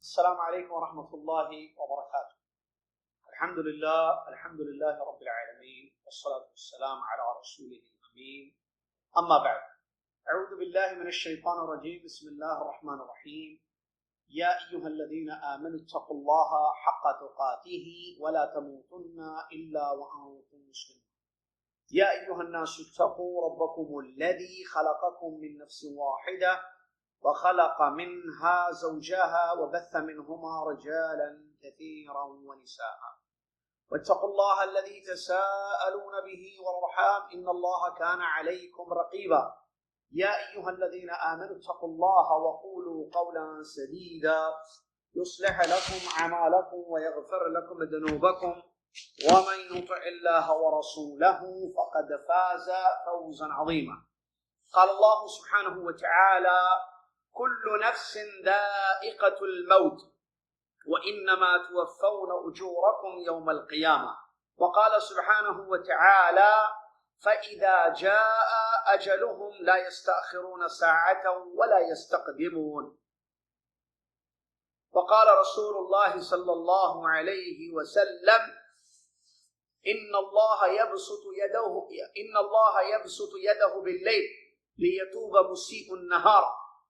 السلام عليكم ورحمة الله وبركاته. الحمد لله رب العالمين، والصلاة والسلام على رسوله الأمين. أما بعد، أعوذ بالله من الشيطان الرجيم. بسم الله الرحمن الرحيم. يا أيها الذين آمنوا اتقوا الله حق تقاته ولا تموتن إلا وأنتم مسلمون. يا أيها الناس اتقوا ربكم الذي خلقكم من نفس واحدة وخلق منها زوجها وبث منهما رجالا كثيرا ونساء، واتقوا الله الذي تساءلون به والأرحام إن الله كان عليكم رقيبا. يا أيها الذين آمنوا اتقوا الله وقولوا قولا سديدا يصلح لكم أعمالكم ويغفر لكم ذنوبكم، ومن يطع الله ورسوله فقد فاز فوزا عظيما. قال الله سبحانه وتعالى: كل نفس ذائقة الموت وإنما توفون أجوركم يوم القيامة. وقال سبحانه وتعالى: فإذا جاء أجلهم لا يستأخرون ساعة ولا يستقدمون. وقال رسول الله صلى الله عليه وسلم: إن الله يبسط يده بالليل ليتوب مسيء النهار،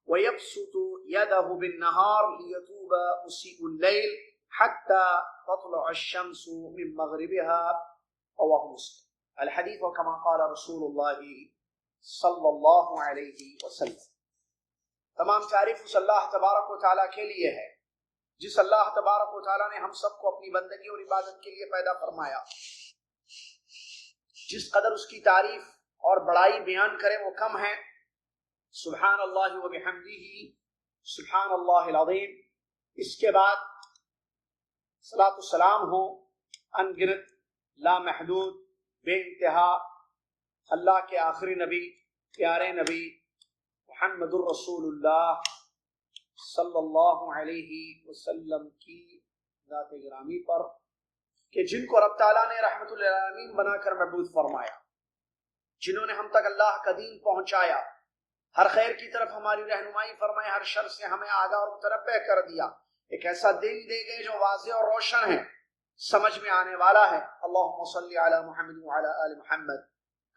ويبسط يده بالنهار ليتوب مسيء الليل حتى تطلع الشمس من مغربها. رواه مسلم. الحديث كما قال رسول الله صلی اللہ علیہ وسلم. تمام تعریف اس اللہ تبارک و تعالیٰ کے لیے ہے جس اللہ تبارک و تعالیٰ نے ہم سب کو اپنی بندگی اور عبادت کے لیے پیدا فرمایا. جس قدر اس کی تعریف اور بڑائی بیان کریں وہ کم ہے. سبحان اللہ و بحمدہ، سبحان اللہ العظیم. اس کے بعد صلاۃ السلام ہو ان گنت لامحدود بے انتہا اللہ کے آخری نبی پیارے نبی محمد الرسول اللہ صلی اللہ علیہ وسلم کی ذات گرامی پر کہ جن کو رب تعالیٰ نے رحمت للعالمین بنا کر مبعوث فرمایا، جنہوں نے ہم تک اللہ کا دین پہنچایا، ہر خیر کی طرف ہماری رہنمائی فرمائے، ہر شر سے ہمیں آگاہ اور متنبہ کر دیا، ایک ایسا دین دے گئے جو واضح اور روشن ہے، سمجھ میں آنے والا ہے. اللہم صلی علی محمد وعلی آل محمد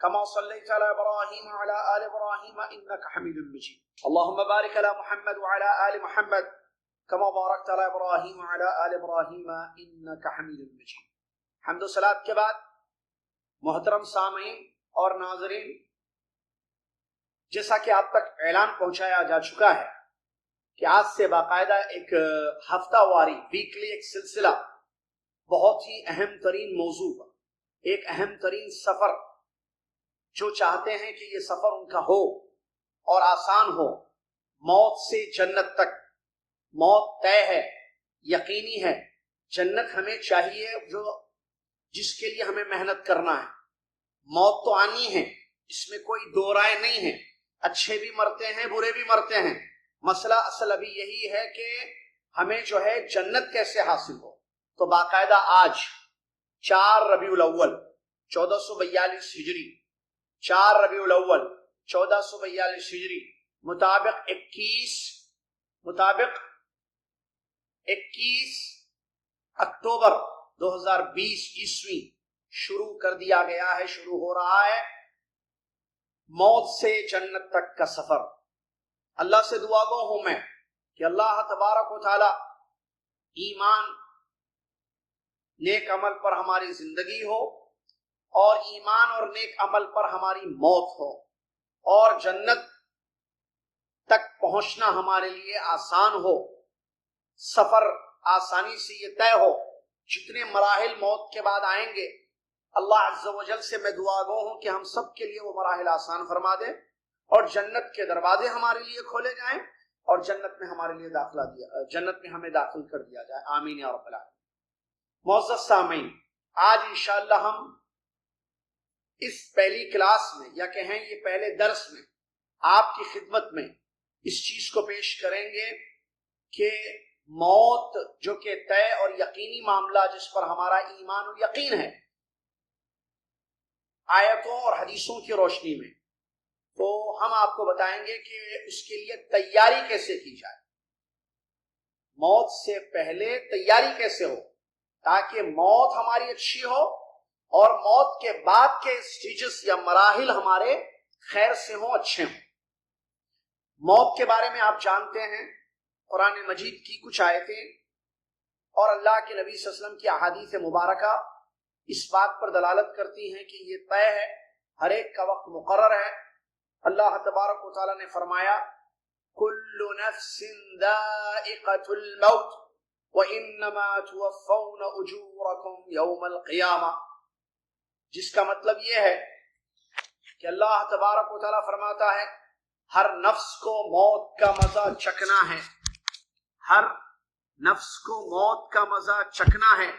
کما صلیت علی ابراہیم وعلی آل ابراہیم انک حمید مجید. اللہم بارک علی محمد وعلی آل محمد کما بارکت علی ابراہیم وعلی آل ابراہیم انک حمید مجید. حمد و صلاۃ کے بعد محترم سامعین اور ناظرین، جیسا کہ آپ تک اعلان پہنچایا جا چکا ہے کہ آج سے باقاعدہ ایک ہفتہ واری ویکلی ایک سلسلہ بہت ہی اہم ترین موضوع پر، ایک اہم ترین سفر، جو چاہتے ہیں کہ یہ سفر ان کا ہو اور آسان ہو، موت سے جنت تک. موت طے ہے، یقینی ہے. جنت ہمیں چاہیے جس کے لیے ہمیں محنت کرنا ہے. موت تو آنی ہے، اس میں کوئی دو رائے نہیں ہے. اچھے بھی مرتے ہیں، برے بھی مرتے ہیں. مسئلہ اصل ابھی یہی ہے کہ ہمیں جو ہے جنت کیسے حاصل ہو. تو باقاعدہ آج 4 ربیع الاول 1442 ہجری، 4 ربیع الاول 1442 ہجری مطابق 21 اکتوبر 2020 عیسوی شروع کر دیا گیا ہے، شروع ہو رہا ہے موت سے جنت تک کا سفر. اللہ سے دعا گو ہوں میں کہ اللہ تبارک و تعالی ایمان نیک عمل پر ہماری زندگی ہو، اور ایمان اور نیک عمل پر ہماری موت ہو، اور جنت تک پہنچنا ہمارے لیے آسان ہو، سفر آسانی سے یہ طے ہو. جتنے مراحل موت کے بعد آئیں گے، اللہ عز و جل سے میں دعا گو ہوں کہ ہم سب کے لیے وہ مراحل آسان فرما دے، اور جنت کے دروازے ہمارے لیے کھولے جائیں، اور جنت میں ہمارے لیے جنت میں ہمیں داخل کر دیا جائے. آمین یا رب العالمین. معزز سامعین، آج انشاءاللہ ہم اس پہلی کلاس میں، یا کہیں یہ پہلے درس میں، آپ کی خدمت میں اس چیز کو پیش کریں گے کہ موت جو کہ طے اور یقینی معاملہ جس پر ہمارا ایمان و یقین ہے، آیتوں اور حدیثوں کی روشنی میں، تو ہم آپ کو بتائیں گے کہ اس کے لیے تیاری کیسے کی جائے. موت سے پہلے تیاری کیسے ہو تاکہ موت ہماری اچھی ہو اور موت کے بعد کے سٹیجز یا مراحل ہمارے خیر سے ہوں، اچھے ہوں۔ موت کے بارے میں آپ جانتے ہیں قرآن مجید کی کچھ آیتیں اور اللہ کے نبی صلی اللہ علیہ وسلم کی احادیث مبارکہ اس بات پر دلالت کرتی ہیں کہ یہ طے ہے، ہر ایک کا وقت مقرر ہے۔ اللہ تبارک و تعالیٰ نے فرمایا کل نفس ذائقۃ الموت وانما توفون اجورکم یوم القیامہ، جس کا مطلب یہ ہے کہ اللہ تبارک و تعالیٰ فرماتا ہے ہر نفس کو موت کا مزہ چکھنا ہے، ہر نفس کو موت کا مزہ چکھنا ہے،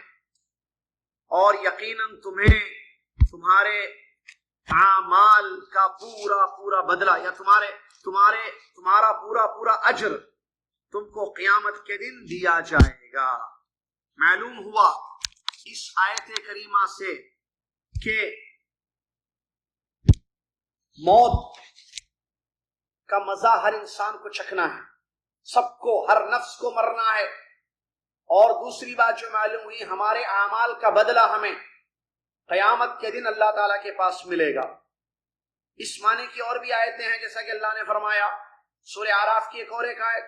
اور یقیناً تمہیں تمہارے اعمال کا پورا پورا بدلہ یا تمہارا پورا پورا اجر تم کو قیامت کے دن دیا جائے گا۔ معلوم ہوا اس آیت کریمہ سے کہ موت کا مزہ ہر انسان کو چکھنا ہے، سب کو، ہر نفس کو مرنا ہے۔ اور دوسری بات جو معلوم ہوئی، ہمارے اعمال کا بدلہ ہمیں قیامت کے دن اللہ تعالیٰ کے پاس ملے گا۔ اس معنی کی اور بھی آیتیں ہیں، جیسا کہ اللہ نے فرمایا سورہ اعراف کی ایک اور ایک آیت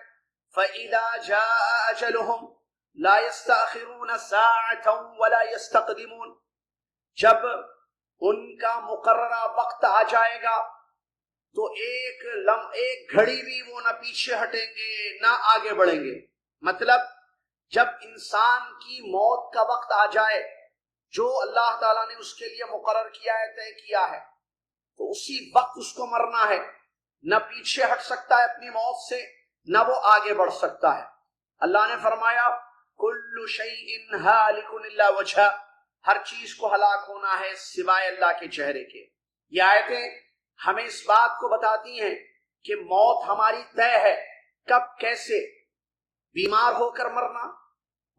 فَإِذَا جَاءَ أَجَلُهُمْ لَا يَسْتَأْخِرُونَ سَاعَةً وَلَا يَسْتَقْدِمُونَ، جب ان کا مقررہ وقت آ جائے گا تو ایک گھڑی بھی وہ نہ پیچھے ہٹیں گے نہ آگے بڑھیں گے۔ مطلب جب انسان کی موت کا وقت آ جائے، جو اللہ تعالیٰ نے اس کے لیے مقرر کیا ہے، طے کیا ہے، تو اسی وقت اس کو مرنا ہے، نہ پیچھے ہٹ سکتا ہے اپنی موت سے، نہ وہ آگے بڑھ سکتا ہے۔ اللہ نے فرمایا کل شیء ہالک الا وجہہ، ہر چیز کو ہلاک ہونا ہے سوائے اللہ کے چہرے کے۔ یہ آیتیں ہمیں اس بات کو بتاتی ہیں کہ موت ہماری طے ہے، کب کیسے، بیمار ہو کر مرنا،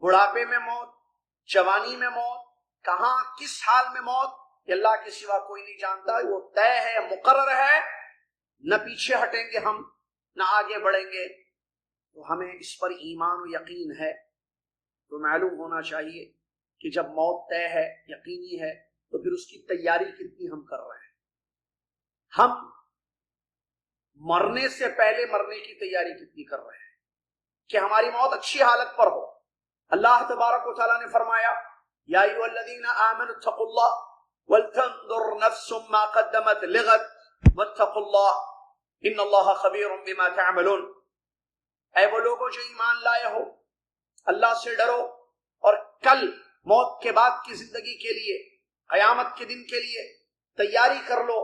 بڑھاپے میں موت، جوانی میں موت، کہاں کس حال میں موت، یہ اللہ کے سوا کوئی نہیں جانتا، وہ طے ہے، مقرر ہے، نہ پیچھے ہٹیں گے ہم، نہ آگے بڑھیں گے۔ تو ہمیں اس پر ایمان و یقین ہے، تو معلوم ہونا چاہیے کہ جب موت طے ہے، یقینی ہے، تو پھر اس کی تیاری کتنی ہم کر رہے ہیں۔ ہم مرنے سے پہلے مرنے کی تیاری کتنی کر رہے ہیں کہ ہماری موت اچھی حالت پر ہو۔ اللہ تبارک و تعالیٰ نے فرمایا یا ایھا الذین آمنوا اتقوا اللہ ولتنظر نفس ما قدمت لغد واتقوا اللہ ان اللہ خبیر بما تعملون، اے وہ لوگوں جو ایمان لائے ہو، اللہ سے ڈرو اور کل موت کے بعد کی زندگی کے لیے، قیامت کے دن کے لیے تیاری کر لو،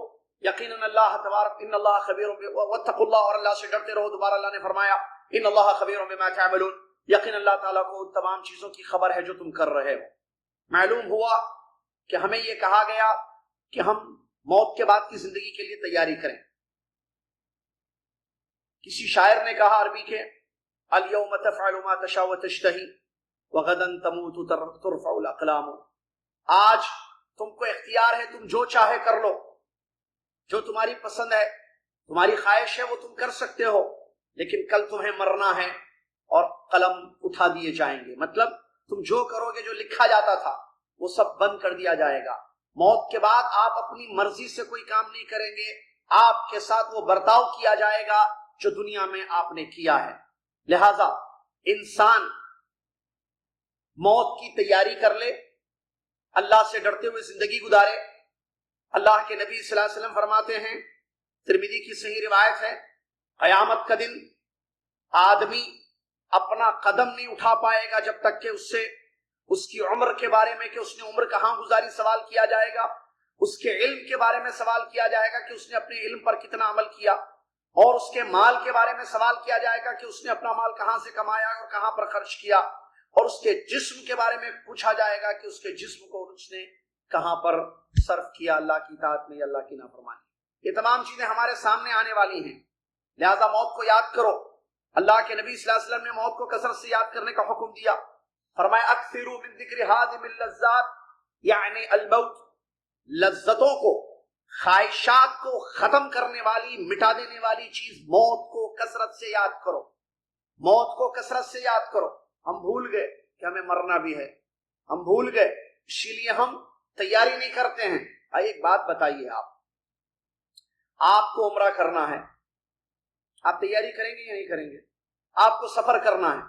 یقیناً اللہ تبارک ان اللہ خبیر واتقوا اللہ، اور اللہ سے ڈرتے رہو۔ دوبارہ اللہ نے فرمایا ان اللہ خبیر بما تعملون، یقین اللہ تعالیٰ کو تمام چیزوں کی خبر ہے جو تم کر رہے ہو۔ معلوم ہوا کہ ہمیں یہ کہا گیا کہ ہم موت کے بعد کی زندگی کے لیے تیاری کریں۔ کسی شاعر نے کہا عربی کے الیوم تفعل ما تشاء وتشتہی وغدا تموت ترفع الاقلام، آج تم کو اختیار ہے، تم جو چاہے کر لو، جو تمہاری پسند ہے، تمہاری خواہش ہے، وہ تم کر سکتے ہو، لیکن کل تمہیں مرنا ہے اور قلم اٹھا دیے جائیں گے۔ مطلب تم جو کرو گے، جو لکھا جاتا تھا، وہ سب بند کر دیا جائے گا۔ موت کے بعد آپ اپنی مرضی سے کوئی کام نہیں کریں گے، آپ کے ساتھ وہ برتاؤ کیا جائے گا جو دنیا میں آپ نے کیا ہے۔ لہذا انسان موت کی تیاری کر لے، اللہ سے ڈرتے ہوئے زندگی گزارے۔ اللہ کے نبی صلی اللہ علیہ وسلم فرماتے ہیں، ترمذی کی صحیح روایت ہے، قیامت کا دن آدمی اپنا قدم نہیں اٹھا پائے گا جب تک کہ اس سے اس کی عمر کے بارے میں، کہ اس نے عمر کہاں گزاری سوال کیا جائے گا، اس کے علم کے بارے میں سوال کیا جائے گا کہ اس نے اپنے علم پر کتنا عمل کیا، اور اس کے مال کے بارے میں سوال کیا جائے گا کہ اس نے اپنا مال کہاں سے کمایا اور کہاں پر خرچ کیا، اور اس کے جسم کے بارے میں پوچھا جائے گا کہ اس کے جسم کو اس نے کہاں پر صرف کیا، اللہ کی اطاعت میں یا اللہ کی نافرمانی۔ یہ تمام چیزیں ہمارے سامنے آنے والی ہیں، لہذا موت کو یاد کرو۔ اللہ کے نبی صلی اللہ علیہ وسلم نے موت کو کثرت سے یاد کرنے کا حکم دیا، فرمایا اکثروا من ذکر ہادم اللذات، یعنی الموت، لذتوں کو، خواہشات کو ختم کرنے والی، مٹا دینے والی چیز موت کو کثرت سے یاد کرو، موت کو کثرت سے یاد کرو۔ ہم بھول گئے کہ ہمیں مرنا بھی ہے، ہم بھول گئے، اسی لیے ہم تیاری نہیں کرتے ہیں۔ ایک بات بتائیے، آپ کو عمرہ کرنا ہے، آپ تیاری کریں گے یا نہیں کریں گے؟ آپ کو سفر کرنا ہے،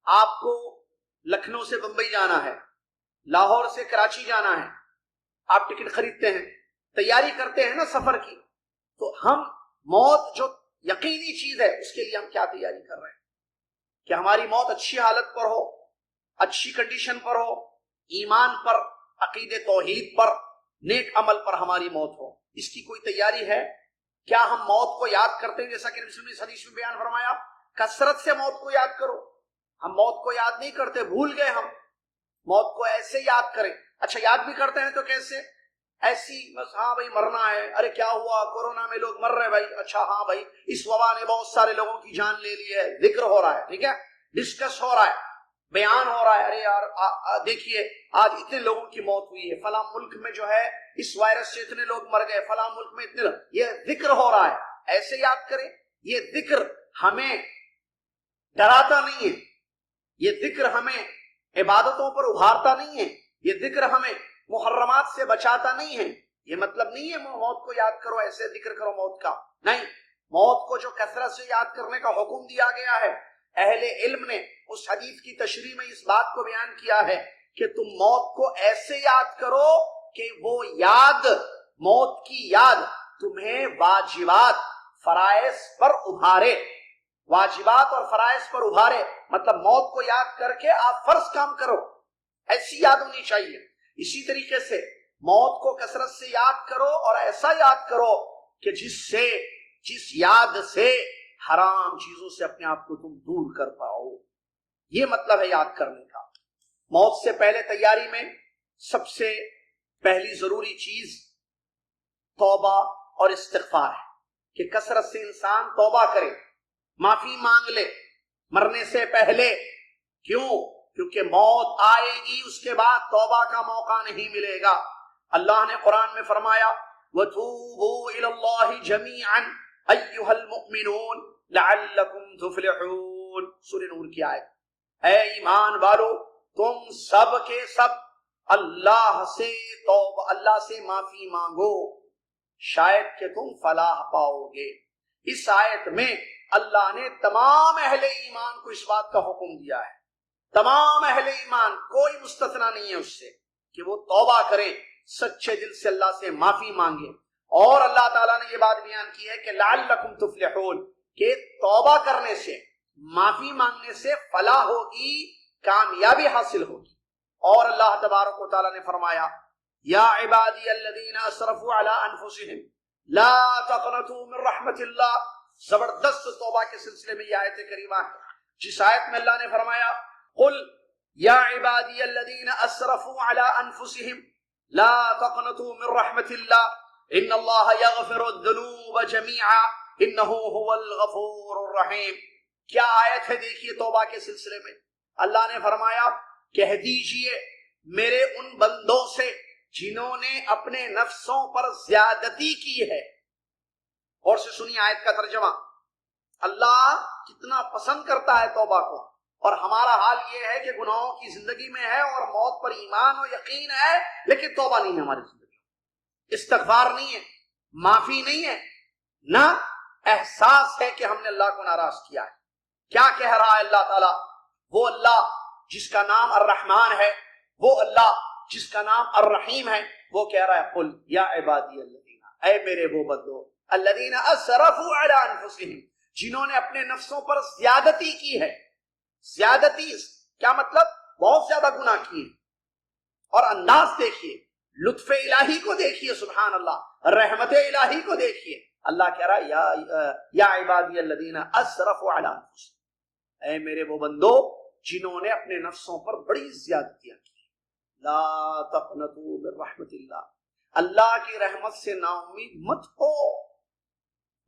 آپ کو لکھنؤ سے بمبئی جانا ہے، لاہور سے کراچی جانا ہے، آپ ٹکٹ خریدتے ہیں، تیاری کرتے ہیں نا سفر کی۔ تو ہم موت جو یقینی چیز ہے اس کے لیے ہم کیا تیاری کر رہے ہیں کہ ہماری موت اچھی حالت پر ہو، اچھی کنڈیشن پر ہو، ایمان پر، عقید توحید پر، نیک عمل پر ہماری موت ہو۔ اس کی کوئی تیاری ہے؟ کیا ہم موت کو یاد کرتے ہیں؟ جیسا کہ نبی نے حدیث میں بیان فرمایا کثرت سے موت کو یاد کرو۔ ہم موت کو یاد نہیں کرتے، بھول گئے ہم۔ موت کو ایسے یاد کریں۔ اچھا یاد بھی کرتے ہیں تو کیسے؟ ایسی بس ہاں بھائی مرنا ہے، ارے کیا ہوا کورونا میں لوگ مر رہے بھائی، اچھا ہاں بھائی اس وبا نے بہت سارے لوگوں کی جان لے لی ہے، ذکر ہو رہا ہے، ٹھیک ہے، ڈسکس ہو رہا ہے، بیان ہو رہا ہے، ارے یار دیکھیے آج اتنے لوگوں کی موت ہوئی ہے، فلاں ملک میں جو ہے اس وائرس سے اتنے لوگ مر گئے، فلاں ملک میں اتنے لوگ، یہ ذکر ہو رہا ہے، ایسے یاد کریں۔ یہ ذکر ہمیں ڈراتا نہیں ہے، یہ ذکر ہمیں عبادتوں پر ابھارتا نہیں ہے، یہ ذکر ہمیں محرمات سے بچاتا نہیں ہے۔ یہ مطلب نہیں ہے موت کو یاد کرو ایسے ذکر کرو موت کا، نہیں، موت کو جو کثرت سے یاد کرنے کا حکم دیا گیا ہے، اہل علم نے اس حدیث کی تشریح میں اس بات کو بیان کیا ہے کہ تم موت کو ایسے یاد کرو کہ وہ یاد، موت کی یاد تمہیں واجبات فرائض پر ابھارے، واجبات اور فرائض پر ابھارے، مطلب موت کو یاد کر کے آپ فرض کام کرو، ایسی یاد ہونی چاہیے۔ اسی طریقے سے موت کو کثرت سے یاد کرو اور ایسا یاد کرو کہ جس یاد سے حرام چیزوں سے اپنے آپ کو تم دور کر پاؤ۔ یہ مطلب ہے یاد کرنے کا۔ موت سے پہلے تیاری میں سب سے پہلی ضروری چیز توبہ اور استغفار ہے کہ کثرت سے انسان توبہ کرے، معافی مانگ لے مرنے سے پہلے۔ کیوں؟ کیونکہ موت آئے گی، اس کے بعد توبہ کا موقع نہیں ملے گا۔ اللہ نے قرآن میں فرمایا وَتُوبُوا إِلَى اللَّهِ جَمِيعًا أَيُّهَا الْمُؤْمِنُونَ لَعَلَّكُمْ تُفْلِحُونَ، سورہ نور کی آیت۔ اے ایمان والو تم سب کے سب اللہ سے توبہ، اللہ سے معافی مانگو، شاید کہ تم فلاح پاؤ گے۔ اس آیت میں اللہ نے تمام اہل ایمان کو اس بات کا حکم دیا ہے، تمام اہل ایمان، کوئی مستثنا نہیں ہے اس سے، کہ وہ توبہ کریں، سچے دل سے اللہ سے معافی مانگے۔ اور اللہ تعالیٰ نے یہ بات بیان کی ہے کہ لعلکم تفلحون، کہ توبہ کرنے سے، معافی مانگنے سے فلاح ہوگی، کامیابی حاصل ہوگی۔ اور اللہ تبارک و تعالیٰ نے فرمایا یا عبادی الذین اسرفوا علی انفسہم لا تقنطوا من رحمت اللہ۔ زبردست توبہ کے سلسلے میں یہ آیت کریمہ ہے، جس آیت میں اللہ نے فرمایا قل یا عبادی الذین اسرفوا علی انفسہم لا تقنطوا من رحمت اللہ ان اللہ یغفر الذنوب جميعا انہ هو الغفور الرحیم۔ کیا آیت ہے دیکھیے توبہ کے سلسلے میں۔ اللہ نے فرمایا کہہ دیجئے میرے ان بندوں سے جنہوں نے اپنے نفسوں پر زیادتی کی ہے۔ اور سے سنی آیت کا ترجمہ، اللہ کتنا پسند کرتا ہے توبہ کو، اور ہمارا حال یہ ہے کہ گناہوں کی زندگی میں ہے اور موت پر ایمان و یقین ہے، لیکن توبہ نہیں ہے ہماری زندگی میں، استغفار نہیں ہے، معافی نہیں ہے، نہ احساس ہے کہ ہم نے اللہ کو ناراض کیا ہے۔ کیا کہہ رہا ہے اللہ تعالیٰ؟ وہ اللہ جس کا نام الرحمن ہے، وہ اللہ جس کا نام الرحیم ہے، وہ کہہ رہا ہے قل یا عبادی الذین، اے میرے وہ بندو الذین اسرفوا علی انفسہم، جنہوں نے اپنے نفسوں پر زیادتی کی ہے۔ زیادتی کیا مطلب؟ بہت زیادہ گناہ کیے۔ اور انداز دیکھیے، لطف الہی کو دیکھیے، سبحان اللہ، رحمت الہی کو دیکھیے۔ اللہ کہہ رہا ہے یا عبادی الذین اسرفوا علی انفسہم، اے میرے وہ بندو جنہوں نے اپنے نفسوں پر بڑی زیادتیاں کی۔ لا تقنطوا من رحمت اللہ، اللہ کی رحمت سے نا امید مت ہو،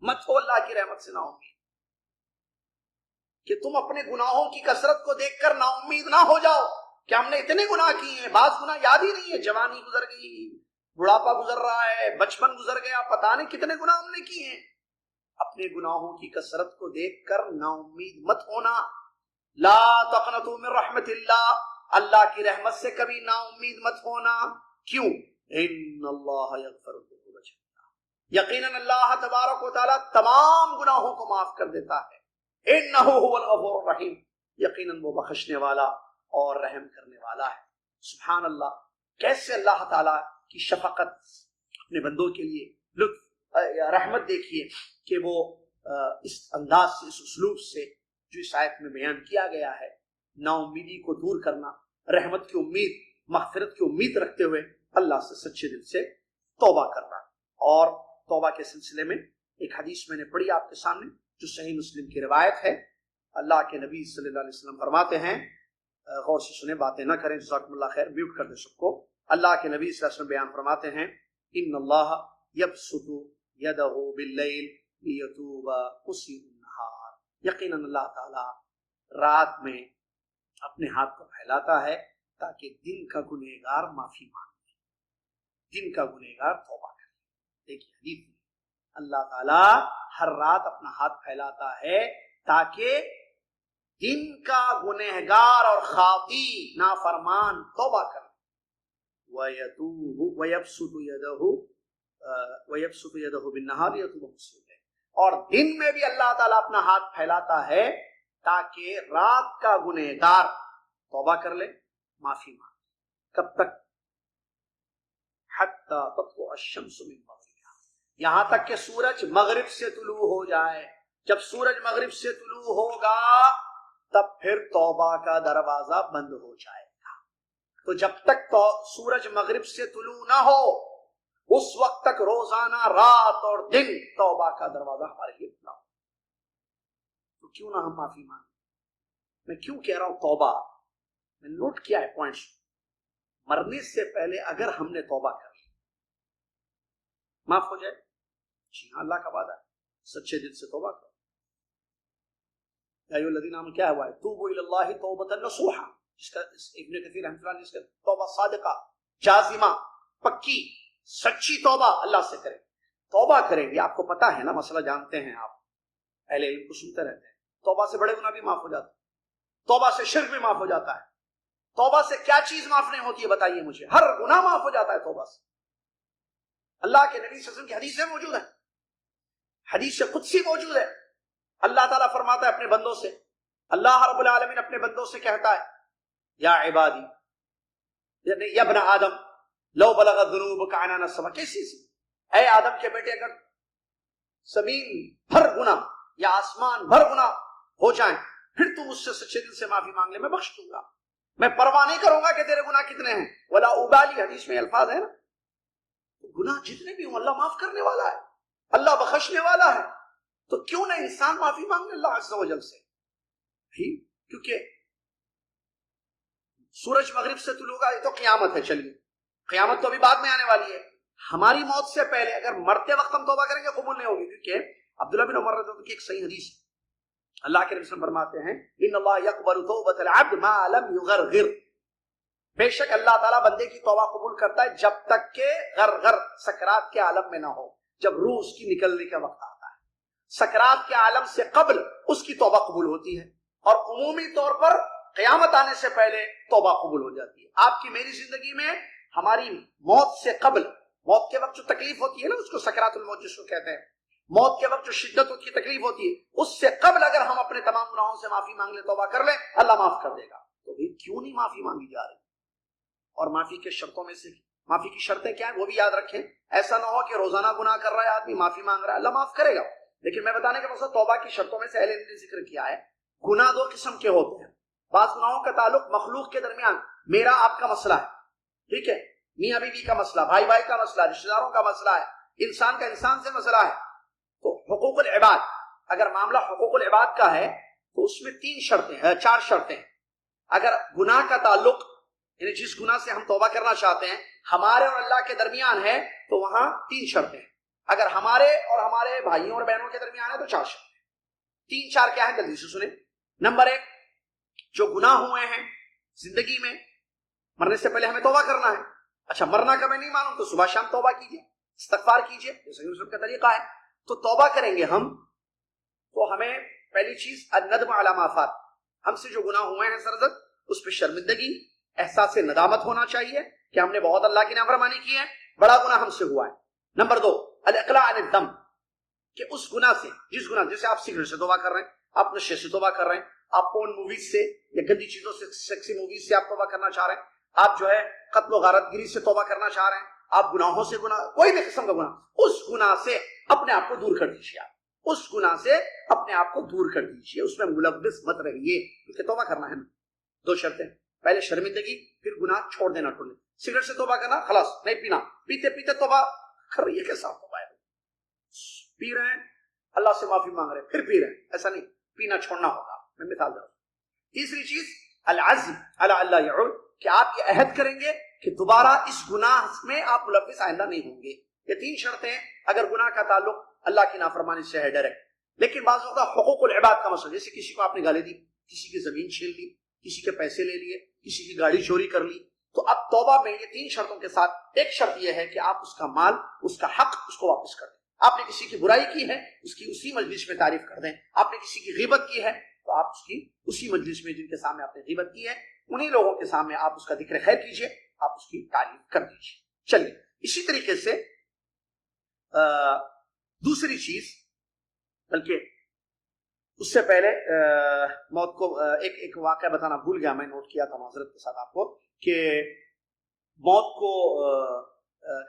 مت ہو اللہ کی رحمت سے نا امید، کہ تم اپنے گناہوں کی کثرت کو دیکھ کر نا امید نہ ہو جاؤ کہ ہم نے اتنے گناہ کیے ہیں، بعض گناہ یاد ہی نہیں ہے، جوانی گزر گئی، بڑھاپا گزر رہا ہے، بچپن گزر گیا، پتہ نہیں کتنے گناہ ہم نے کیے ہیں۔ اپنے گناہوں کی کثرت کو دیکھ کر نا امید مت ہونا، لا تقنطوا من رحمت اللہ، اللہ کی رحمت سے کبھی نا امید مت ہونا. کیوں؟ ان اللہ یغفر الذنوب جميعا، یقیناً اللہ تبارک و تعالیٰ تمام گناہوں کو معاف کر دیتا ہے. انہ هو الغفور الرحیم، یقیناً وہ بخشنے والا اور رحم کرنے والا ہے. سبحان اللہ، کیسے اللہ تعالیٰ کی شفقت اپنے بندوں کے لیے، لطف رحمت دیکھیے کہ وہ اس انداز سے، اس اسلوب سے جو اس آیت میں بیان کیا گیا ہے، نا امیدی کو دور کرنا، رحمت کی امید، مغفرت کی امید رکھتے ہوئے اللہ سے سچے دل سے توبہ کرنا. اور توبہ کے سلسلے میں ایک حدیث میں نے پڑھی آپ کے سامنے جو صحیح مسلم کی روایت ہے. اللہ کے نبی صلی اللہ علیہ وسلم فرماتے ہیں، غور سے سنیں، باتیں نہ کریں، جزاکم اللہ خیر، میوٹ کر دیں سب کو. اللہ کے نبی صلی اللہ علیہ وسلم بیان فرماتے ہیں، ان اللہ یبسط یدہ باللیل لیتوب مسیء النہار، یقیناً اللہ تعالیٰ رات میں اپنے ہاتھ کو پھیلاتا ہے تاکہ دن کا گنہگار معافی مانگے، دن کا گنہگار توبہ کرے. دیکھیے حدیث میں اللہ تعالیٰ ہر رات اپنا ہاتھ پھیلاتا ہے تاکہ دن کا گنہگار اور خاطی نافرمان توبہ کرے. وَيَتُوبُ وَيَبْسُطُ يَدَهُ بِالنَّهَارِ يَتُوبُ مُسِيءُ اللَّيْلِ، اور دن میں بھی اللہ تعالیٰ اپنا ہاتھ پھیلاتا ہے تاکہ رات کا گنہگار توبہ کر لے، معافی مانگے. کب تک؟ حَتَّى تَطْلُعَ الشَّمْسُ مِن مَغْرِبِهَا، یہاں تک کہ سورج مغرب سے طلوع ہو جائے. جب سورج مغرب سے طلوع ہوگا تب پھر توبہ کا دروازہ بند ہو جائے گا. تو جب تک تو سورج مغرب سے طلوع نہ ہو اس وقت تک روزانہ رات اور دن توبہ کا دروازہ ہمارے لیے کھلا ہو. تو کیوں نہ ہم معافی مانگیں؟ میں کیوں کہہ رہا ہوں توبہ؟ میں نوٹ کیا ہے پوائنٹس. مرنے سے پہلے اگر ہم نے توبہ کر لی معاف ہو جائے. جی ہاں، اللہ کا وعدہ ہے، سچے دل سے توبہ کرو. یا ایھا الذین آمنوا، کیا ہوا ہے؟ توبوا الی اللہ توبۃ نصوحا، جس کا ابن کثیر رحمۃ اللہ علیہ نے توبہ صادقہ، جازمہ، پکی، سچی توبہ اللہ سے کریں. توبہ کریں گے، آپ کو پتا ہے نا، مسئلہ جانتے ہیں آپ، اہل علم کو سنتے رہتے ہیں. توبہ سے بڑے گناہ بھی معاف ہو جاتے ہیں، توبہ سے شرک بھی معاف ہو جاتا ہے. توبہ سے کیا چیز معاف نہیں ہوتی ہے بتائیے مجھے؟ ہر گناہ معاف ہو جاتا ہے توبہ سے. اللہ کے نبی صلی اللہ علیہ وسلم کی حدیثیں موجود ہیں، حدیث قدسی موجود ہے. اللہ تعالیٰ فرماتا ہے اپنے بندوں سے، اللہ رب العالمین اپنے بندوں سے کہتا ہے، یا عبادی، یا ابن آدم لو بلغت ذنوبک عنان السماء. کیسی سی؟ اے آدم کے بیٹے، اگر زمین بھر گناہ یا آسمان بھر گناہ ہو جائیں پھر تو مجھ سے سچے دل سے معافی مانگ لے، میں بخش دوں گا، میں پرواہ نہیں کروں گا کہ تیرے گناہ کتنے ہیں. ولا ابالی، حدیث میں الفاظ ہے نا. گناہ جتنے بھی ہوں اللہ معاف کرنے والا ہے، اللہ بخشنے والا ہے. تو کیوں نہ انسان معافی مانگے اللہ عز و جل سے؟ کیونکہ سورج مغرب سے طلوع ہوگا، یہ تو قیامت ہے. چلیے قیامت تو ابھی بعد میں آنے والی ہے. ہماری موت سے پہلے اگر مرتے وقت ہم توبہ کریں گے قبول نہیں ہوگی. کیونکہ عبداللہ بن عمر رضی اللہ عنہ کی ایک صحیح حدیث، اللہ کے نبی فرماتے ہیں، ان اللہ یقبل توبۃ العبد ما لم یغرغر، بے شک اللہ تعالیٰ بندے کی توبہ قبول کرتا ہے جب تک کہ غرغر، سکرات کے عالم میں نہ ہو. جب روح اس کی نکلنے کا وقت آتا ہے، سکرات کے عالم سے قبل اس کی توبہ قبول ہوتی ہے. اور عمومی طور پر قیامت آنے سے پہلے توبہ قبول ہو جاتی ہے. آپ کی میری زندگی میں ہماری موت سے قبل، موت کے وقت جو تکلیف ہوتی ہے نا، اس کو سکرات الموت جس کو کہتے ہیں، موت کے وقت جو شدت ہوتی ہے، تکلیف ہوتی ہے، اس سے قبل اگر ہم اپنے تمام گناہوں سے معافی مانگ لیں، توبہ کر لیں، اللہ معاف کر دے گا. تو بھی کیوں نہیں معافی مانگی جا رہی؟ اور معافی کے شرطوں میں سے، معافی کی شرطیں کیا ہیں وہ بھی یاد رکھیں. ایسا نہ ہو کہ روزانہ گناہ کر رہا ہے آدمی، معافی مانگ رہا ہے، اللہ معاف کرے گا. لیکن میں بتانے کا مقصد توبہ کی شرطوں میں سے اہل علم نے ذکر کیا ہے. گناہ دو قسم کے ہوتے ہیں. بعض گناہوں کا تعلق مخلوق کے درمیان، میرا آپ کا مسئلہ ہے، ٹھیک ہے، میاں بیوی کا مسئلہ، بھائی بھائی کا مسئلہ، رشتہ داروں کا مسئلہ ہے، انسان کا انسان سے مسئلہ ہے. تو حقوق العباد، اگر معاملہ حقوق العباد کا ہے تو اس میں 4 شرطیں ہیں. اگر گناہ کا تعلق، یعنی جس گناہ سے ہم توبہ کرنا چاہتے ہیں، ہمارے اور اللہ کے درمیان ہے تو وہاں 3 شرطیں ہیں. اگر ہمارے اور ہمارے بھائیوں اور بہنوں کے درمیان ہے تو 4 شرطیں. 3 4 کیا ہیں؟ جلدی سے سنیں. نمبر 1، جو گناہ ہوئے ہیں زندگی میں، مرنے سے پہلے ہمیں توبہ کرنا ہے. اچھا مرنا کا میں نہیں معلوم تو صبح شام توبہ کیجئے، استغفار کیجئے، یہ صحیح مسلم کا طریقہ ہے. تو توبہ کریں گے ہم تو ہمیں پہلی چیز الندم علی ما فات، ہم سے جو گناہ ہوئے ہیں سرزد اس پہ شرمندگی، احساس ندامت ہونا چاہیے کہ ہم نے بہت اللہ کی نافرمانی کی ہے، بڑا گناہ ہم سے ہوا ہے۔ نمبر 2 الاقلاع عن الذنب، کہ اس گناہ سے، جس گناہ، جیسے آپ سگریٹ سے توبہ کر رہے ہیں، آپ نشے سے توبہ کر رہے ہیں، آپ پورن موویز سے یا گندی چیزوں سے، سیکسی موویز سے آپ توبہ کرنا چاہ رہے ہیں، آپ جو ہے قتل و غارت گری سے توبہ کرنا چاہ رہے ہیں، آپ گناہوں سے، گناہ کوئی بھی قسم کا گناہ، اس گناہ سے اپنے آپ کو دور کر دیجیے، آپ اس گناہ سے اپنے آپ کو دور کر دیجیے، اس میں ملوث مت رہیے، کیونکہ توبہ کرنا ہے نا۔ 2 شرطیں، پہلے شرمندگی، پھر گناہ چھوڑ دینا ٹوٹل۔ سگریٹ سے توبہ کرنا، خلاص نہیں پینا، پیتے پیتے توبہ کر رہی ہے، کیسا توبہ ہے؟ پی رہے ہیں، اللہ سے معافی مانگ رہے ہیں، پھر پی رہے ہیں، ایسا نہیں، پینا چھوڑنا ہوگا۔ میں مثال دوں۔ تیسری چیز العزم علی اللہ یعود، کہ آپ یہ عہد کریں گے کہ دوبارہ اس گناہ میں آپ ملوث آئندہ نہیں ہوں گے۔ یہ 3 شرطیں اگر گناہ کا تعلق اللہ کی نافرمانی سے ہے، ڈائریکٹ۔ لیکن بعض ہوتا حقوق العباد کا مسئلہ، جیسے کسی کو آپ نے گالی دی، کسی کی زمین چھین لی، کسی کے پیسے لے لیے، کسی کی گاڑی چوری کر لی، تو اب توبہ میں یہ 3 شرطوں کے ساتھ ایک شرط یہ ہے کہ آپ اس کا مال، اس کا حق، اس کو واپس کر دیں۔ آپ نے کسی کی برائی کی ہے، اس کی اسی مجلس میں تعریف کر دیں۔ آپ نے کسی کی غیبت کی ہے تو آپ اس کی اسی مجلس میں، جن کے سامنے آپ نے غیبت کی ہے، انہی لوگوں کے سامنے آپ اس کا ذکر خیر کیجئے، آپ اس کی تعریف کر دیجئے۔ چلیے، اسی طریقے سے دوسری چیز، بلکہ اس سے پہلے موت کو ایک واقعہ بتانا بھول گیا، میں نوٹ کیا تھا معذرت کے ساتھ آپ کو، کہ موت کو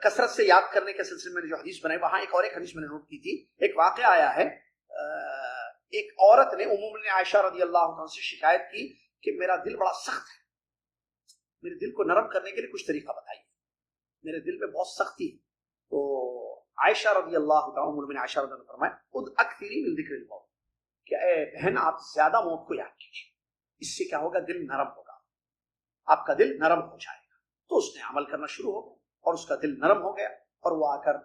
کثرت سے یاد کرنے کے سلسلے میں جو حدیث بنائی، وہاں ایک حدیث میں نے نوٹ کی تھی۔ ایک واقعہ آیا ہے، ایک عورت نے عموماً عائشہ رضی اللہ عنہ سے شکایت کی کہ میرا دل بڑا سخت ہے، میرے دل کو نرم کرنے کے لیے کچھ طریقہ بتائیے، میرے دل میں بہت سختی ہے۔ تو عائشہ رضی اللہ عنہ عائشہ رضی اللہ عنہ فرمائے خود اکثری من ذکر الموت، کہ اے بہن آپ زیادہ موت کو یاد کیجیے، اس سے کیا ہوگا؟ دل نرم ہوگا، آپ کا دل نرم ہو جائے گا۔ تو اس نے عمل کرنا شروع ہو گیا اور اس کا دل نرم ہو گیا، اور وہ آ کر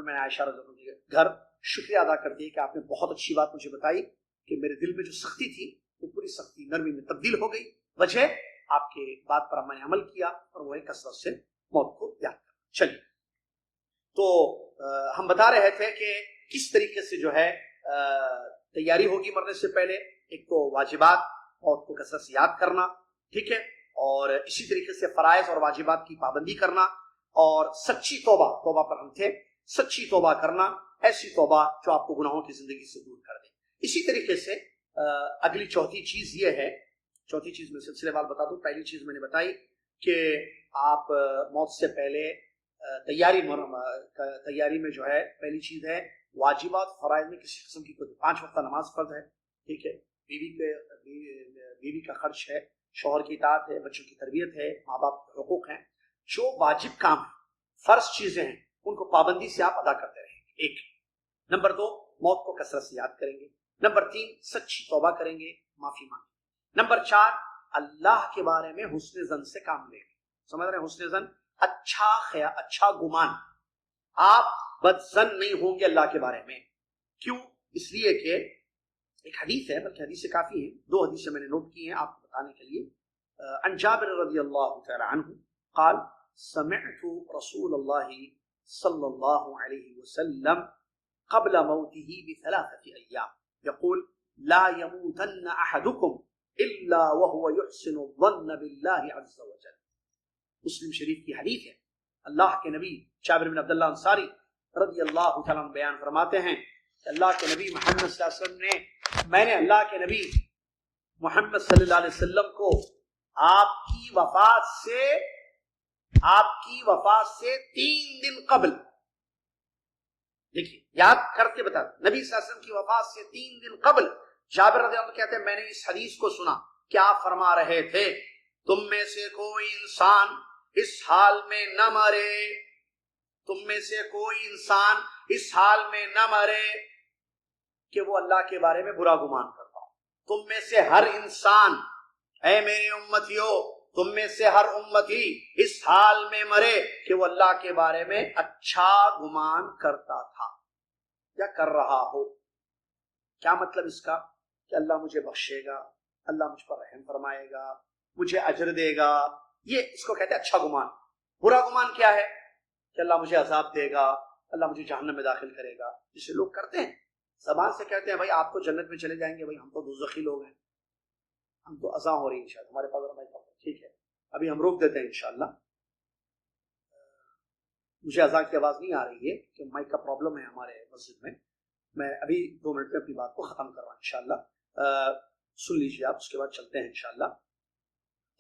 میں عائشہ رضی اللہ عنہ کے گھر شکریہ ادا کرتی ہے کہ آپ نے بہت اچھی بات مجھے بتائی کہ میرے دل میں جو سختی تھی وہ پوری سختی نرمی میں تبدیل ہو گئی، وجہ آپ کے بات پر میں نے عمل کیا، اور وہ کثرت سے موت کو یاد کرنا۔ چلیے، تو ہم بتا رہے تھے کہ کس طریقے سے جو ہے تیاری ہوگی مرنے سے پہلے۔ ایک تو واجبات، موت کو کثرت سے یاد کرنا، ٹھیک ہے، اور اسی طریقے سے فرائض اور واجبات کی پابندی کرنا، اور سچی توبہ پر ہم تھے، سچی توبہ کرنا، ایسی توبہ جو آپ کو گناہوں کی زندگی سے دور کر دے۔ اسی طریقے سے اگلی چوتھی چیز یہ ہے، چوتھی چیز میں سلسلے وار بتا دوں۔ پہلی چیز میں نے بتائی کہ آپ موت سے پہلے تیاری میں جو ہے پہلی چیز ہے واجبات فرائض میں کسی قسم کی کوئی 5 وقت نماز فرض ہے، ٹھیک ہے، بیوی کا خرچ ہے، شوہر کی اطاعت ہے، بچوں کی تربیت ہے، ماں باپ کے حقوق ہیں، جو واجب کام ہیں، فرض چیزیں ہیں، ان کو پابندی سے آپ ادا کرتے رہیں گے۔ ایک نمبر 2 موت کو کثرت سے یاد کریں گے۔ نمبر 3 سچی توبہ کریں گے، معافی مانگیں۔ نمبر 4 اللہ کے بارے میں حسن ظن سے کام لیں گے۔ سمجھ رہے ہیں حسن ظن؟ اچھا خیال، اچھا گمان، آپ بدظن نہیں ہوں گے اللہ کے بارے میں۔ کیوں؟ اس لیے کہ ایک حدیث ہے، بلکہ حدیث سے کافی ہیں، 2 حدیثیں میں نے نوٹ کی ہیں آپ کو بتانے کے لیے۔ عن جابر رضی اللہ تعالی عنہ قال سمعت رسول اللہ صلی اللہ علیہ وسلم قبل موته ب3 ایام يقول لا يموتن احدكم الا وهو يحسن الظن بالله عز وجل۔ مسلم شریف کی حدیث ہے۔ اللہ کے نبی جابر بن عبداللہ انصاری رضی اللہ تعالیٰ عنہ بیان فرماتے ہیں کہ اللہ کے نبی محمد صلی اللہ علیہ وسلم نے، میں نے اللہ کے نبی محمد صلی اللہ علیہ وسلم کو آپ کی وفات سے 3 دن قبل، دیکھیے یاد کر کے بتا، نبی صلی اللہ علیہ وسلم کی وفات سے 3 دن قبل جابر رضی اللہ عنہ کہتے ہیں میں نے اس حدیث کو سنا کہ آپ فرما رہے تھے تم میں سے کوئی انسان اس حال میں نہ مرے، تم میں سے کوئی انسان اس حال میں نہ مرے کہ وہ اللہ کے بارے میں برا گمان کرتا ہو۔ تم میں سے ہر انسان، اے میری امتیوں، تم میں سے ہر امتی اس حال میں مرے کہ وہ اللہ کے بارے میں اچھا گمان کرتا تھا یا کر رہا ہو۔ کیا مطلب اس کا؟ کہ اللہ مجھے بخشے گا، اللہ مجھ پر رحم فرمائے گا، مجھے اجر دے گا، یہ اس کو کہتے ہیں اچھا گمان۔ برا گمان کیا ہے؟ کہ اللہ مجھے عذاب دے گا، اللہ مجھے جہنم میں داخل کرے گا، جسے لوگ کرتے ہیں، زبان سے کہتے ہیں بھائی آپ تو جنت میں چلے جائیں گے، بھائی ہم تو دوزخی لوگ ہیں، ہم تو اذان ہو رہی ہے شاید ہمارے پاس مائک کا، ٹھیک ہے ابھی ہم روک دیتے ہیں انشاءاللہ. مجھے اذان کی آواز نہیں آ رہی ہے کہ مائک کا پرابلم ہے ہمارے مسجد میں ابھی 2 منٹ میں اپنی بات کو ختم کر رہا ہوں انشاءاللہ. سن لیجیے آپ، اس کے بعد چلتے ہیں انشاءاللہ.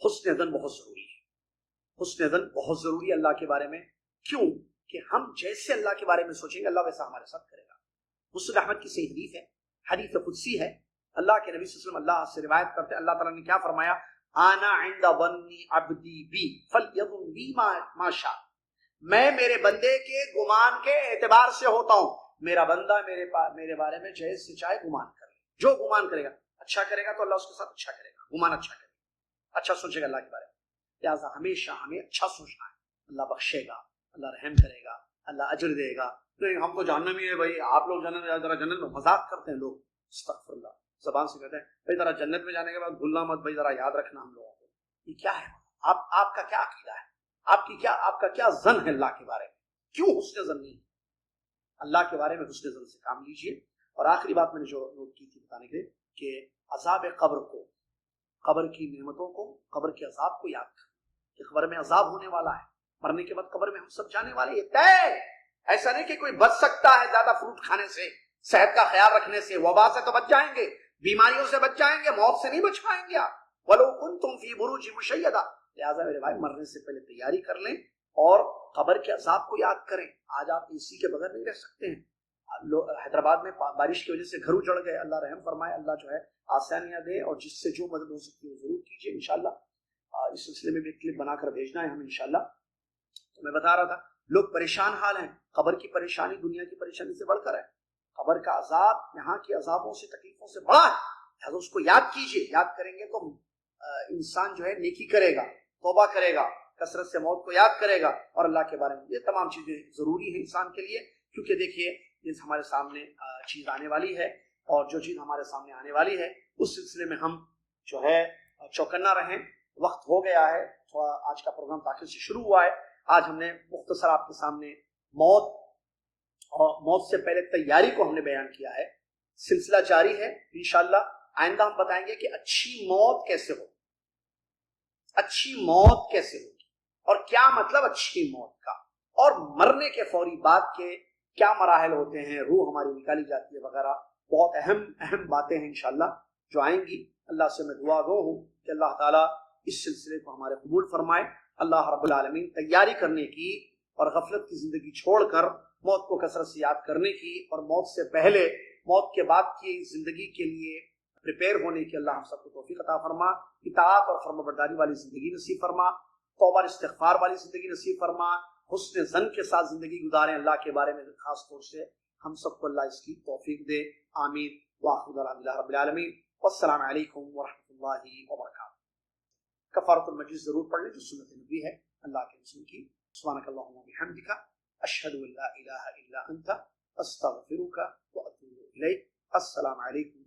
حسن ظن بہت ضروری ہے، حسن ظن بہت ضروری ہے اللہ کے بارے میں. کیوں کہ ہم جیسے اللہ کے بارے میں سوچیں گے اللہ ویسا ہمارے ساتھ کرے گا. مسند احمد کی صحیح حدیث ہے، حدیث قدسی ہے. اللہ کے نبی صلی اللہ علیہ وسلم اللہ سے روایت کرتے ہیں، اللہ تعالیٰ نے کیا فرمایا؟ انا عند ظن عبدی بی فلیظن بی ما شاء. میں میرے بندے کے گمان کے اعتبار سے ہوتا ہوں. میرا بندہ میرے بارے میں جیسے چاہے گمان کرے، جو گمان کرے گا اچھا کرے گا تو اللہ اس کے ساتھ اچھا کرے گا، گمان اچھا کرے گا، اچھا سوچے گا اللہ کے بارے میں. لہٰذا ہمیشہ ہمیں اچھا سوچنا ہے. اللہ بخشے گا، اللہ رحم کرے گا، اللہ اجر دے گا. نہیں ہم تو جہنمی ہے بھائی، آپ لوگ جنت میں ذرا جنت میں مذاق کرتے ہیں لوگ، استغفر اللہ، زبان سے کہتے ہیں بھائی ذرا جنت میں جانے کے بعد بھولنا مت بھائی، ذرا یاد رکھنا ہم لوگوں کو. یہ کیا ہے؟ آپ کا کیا عقیدہ ہے؟ آپ کا کیا ظن ہے اللہ کے بارے میں؟ کیوں حسن ظن نہیں؟ اللہ کے بارے میں حسن ظن سے کام لیجیے. اور آخری بات میں نے جو نوٹ کی تھی بتانے کے لیے کہ عذاب قبر کو، قبر کی نعمتوں کو، قبر کے عذاب کو یاد کریں کہ قبر میں عذاب ہونے والا ہے. مرنے کے بعد قبر میں ہم سب جانے والے، یہ طے. ایسا نہیں کہ کوئی بچ سکتا ہے زیادہ فروٹ کھانے سے، صحت کا خیال رکھنے سے. وبا سے تو بچ جائیں گے، بیماریوں سے بچ جائیں گے، موت سے نہیں بچ پائیں گے آپ. وَلَوْ كُنْتُمْ فِي بُرُوجٍ مُشَيَّدَةٍ. لہٰذا میرے بھائی مرنے سے پہلے تیاری کر لیں اور قبر کے عذاب کو یاد کریں. آج آپ اے سی کے بغیر نہیں رہ سکتے ہیں. حیدرآباد میں بارش کی وجہ سے گھر اجڑ گئے، اللہ رحم فرمائے، اللہ جو ہے آسانیاں دے، اور جس سے جو مدد ہو سکتی ہے ضرور کیجیے انشاءاللہ. اس سلسلے میں بھی ایک کلپ بنا کر بھیجنا ہے ہمیں انشاءاللہ. تو میں بتا رہا تھا لوگ پریشان حال ہیں. قبر کی پریشانی دنیا کی پریشانی سے بڑھ کر ہے. قبر کا عذاب یہاں کے عذابوں سے، تکلیفوں سے بڑا ہے. لہٰذا اس کو یاد کیجیے. یاد کریں گے تو انسان جو ہے نیکی کرے گا، توبہ کرے گا، کثرت سے موت کو یاد کرے گا، اور اللہ کے بارے میں یہ تمام چیزیں ضروری ہیں انسان کے لیے. کیونکہ دیکھیے یہ ہمارے سامنے چیز آنے والی ہے، اور جو چیز ہمارے سامنے آنے والی ہے اس سلسلے میں ہم جو ہے چوکنا رہیں. وقت ہو گیا ہے تھوڑا، آج کا پروگرام تاخیر سے شروع ہوا ہے. آج ہم نے مختصر آپ کے سامنے موت اور موت سے پہلے تیاری کو ہم نے بیان کیا ہے. سلسلہ جاری ہے انشاءاللہ. آئندہ ہم بتائیں گے کہ اچھی موت کیسے ہو، اچھی موت کیسے ہوگی، اور کیا مطلب اچھی موت کا، اور مرنے کے فوری بعد کے کیا مراحل ہوتے ہیں، روح ہماری نکالی جاتی ہے وغیرہ. بہت اہم باتیں ہیں انشاءاللہ جو آئیں گی. اللہ سے میں دعا گو ہوں کہ اللہ تعالیٰ اس سلسلے کو ہمارے قبول فرمائے. اللہ رب العالمین تیاری کرنے کی اور غفلت کی زندگی چھوڑ کر موت کو کثرت سے یاد کرنے کی، اور موت سے پہلے موت کے بعد کی زندگی کے لیے پریپیئر ہونے کی اللہ ہم سب کو توفیق عطا فرما. اطاعت اور فرمانبرداری والی زندگی نصیب فرما. توبہ استغفار والی زندگی نصیب فرما. حسن ظن کے ساتھ زندگی گزاریں اللہ کے بارے میں. خاص طور سے ہم سب کو اللہ اس کی توفیق دے. آمین. وآخر دعوانا رب العالمین. والسلام علیکم ورحمۃ اللہ وبرکاتہ. کفارۃ المجلس ضرور پڑھ لیں جو سنت نبی ہے اللہ کے رسول کی. سبحانک اللہم وبحمدک اشہد ان لا الہ الا انت استغفرک واتوب الیک. السلام علیکم.